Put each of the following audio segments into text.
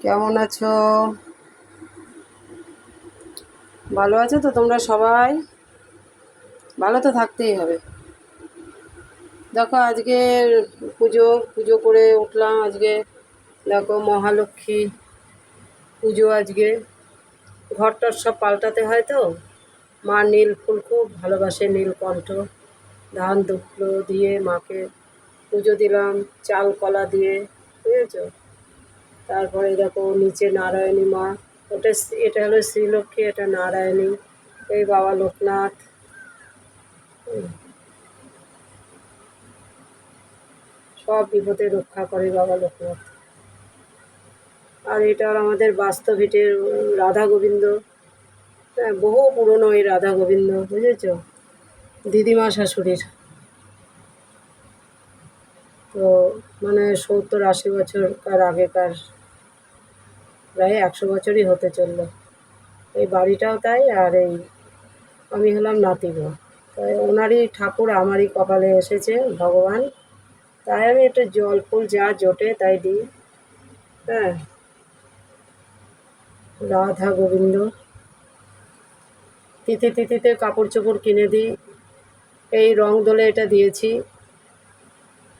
কেমন আছো? ভালো আছো তো তোমরা সবাই? ভালো তো থাকতেই হবে। দেখো আজকে পুজো পুজো করে উঠলাম। আজকে দেখো মহালক্ষ্মী পুজো। আজকে ঘরটার সব পাল্টাতে হয় তো। মা নীল ফুল খুব ভালোবাসে, নীলকণ্ঠ ধান দুব্লো দিয়ে মাকে পুজো দিলাম, চাল কলা দিয়ে, বুঝেছো? তারপরে দেখো নিচে নারায়ণী মা, এটা হলো শ্রীলক্ষ্মী, এটা নারায়ণী, এই বাবা লোকনাথ। সব বিপদে রক্ষা করে বাবা লোকনাথ। আর এটা আমাদের বাস্তবিটের রাধা গোবিন্দ। হ্যাঁ, বহু পুরনো এই রাধা গোবিন্দ, বুঝেছো? দিদিমা শাশুড়ির। তো মানে 70-80 বছরকার আগেকার, প্রায় 100 বছরই হতে চললো। এই বাড়িটাও তাই, আর এই আমি হলাম নাতিগো। তাই ওনারই ঠাকুর আমারই কপালে এসেছে ভগবান। তাই আমি একটু জল ফুল যা জোটে তাই দিই। হ্যাঁ, রাধা গোবিন্দ। তিথিতে কাপড় চোপড় কিনে দিই। এই রং দোলে এটা দিয়েছি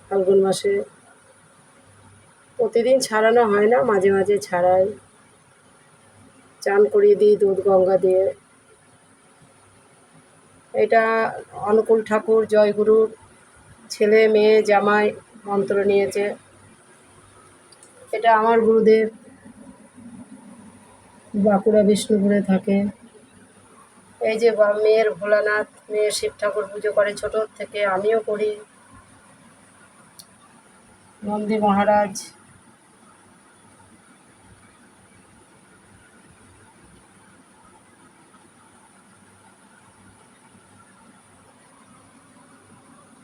ফাল্গুন মাসে। প্রতিদিন ছাড়ানো হয় না, মাঝে মাঝে ছাড়াই। চান করিয়ে দিই দুধ গঙ্গা দিয়ে। এটা অনুকূল ঠাকুর জয়গুরুর ছেলে মেয়ে জামাই মন্ত্র নিয়েছে। এটা আমার গুরুদেব, বাঁকুড়া বিষ্ণুপুরে থাকে। এই যে মেয়ের ভোলানাথ, মেয়ের শিব ঠাকুর পুজো করে ছোটোর থেকে, আমিও করি। নন্দী মহারাজ।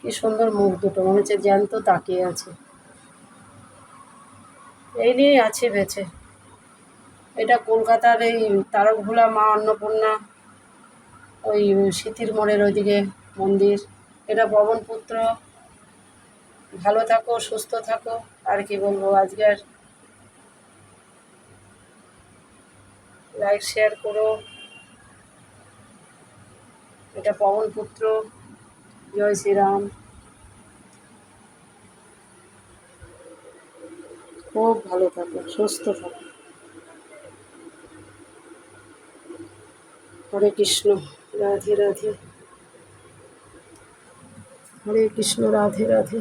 কি সুন্দর মুখ দুটো, মনে হচ্ছে জ্যান্ত তাকিয়ে আছে। এই নিয়েই আছি বেঁচে। এটা কলকাতার এই তারকভোলা মা অন্নপূর্ণা, ওই সিথির মোড়ের ওইদিকে মন্দির। এটা পবনপুত্র। ভালো থাকো, সুস্থ থাকো, আর কি বলবো। আজকে আর লাইক শেয়ার করো। এটা পবনপুত্র। জয় শ্রীরাম। খুব ভালো থাকো, সুস্থ থাকো। হরে কৃষ্ণ, রাধে রাধে। হরে কৃষ্ণ, রাধে রাধে।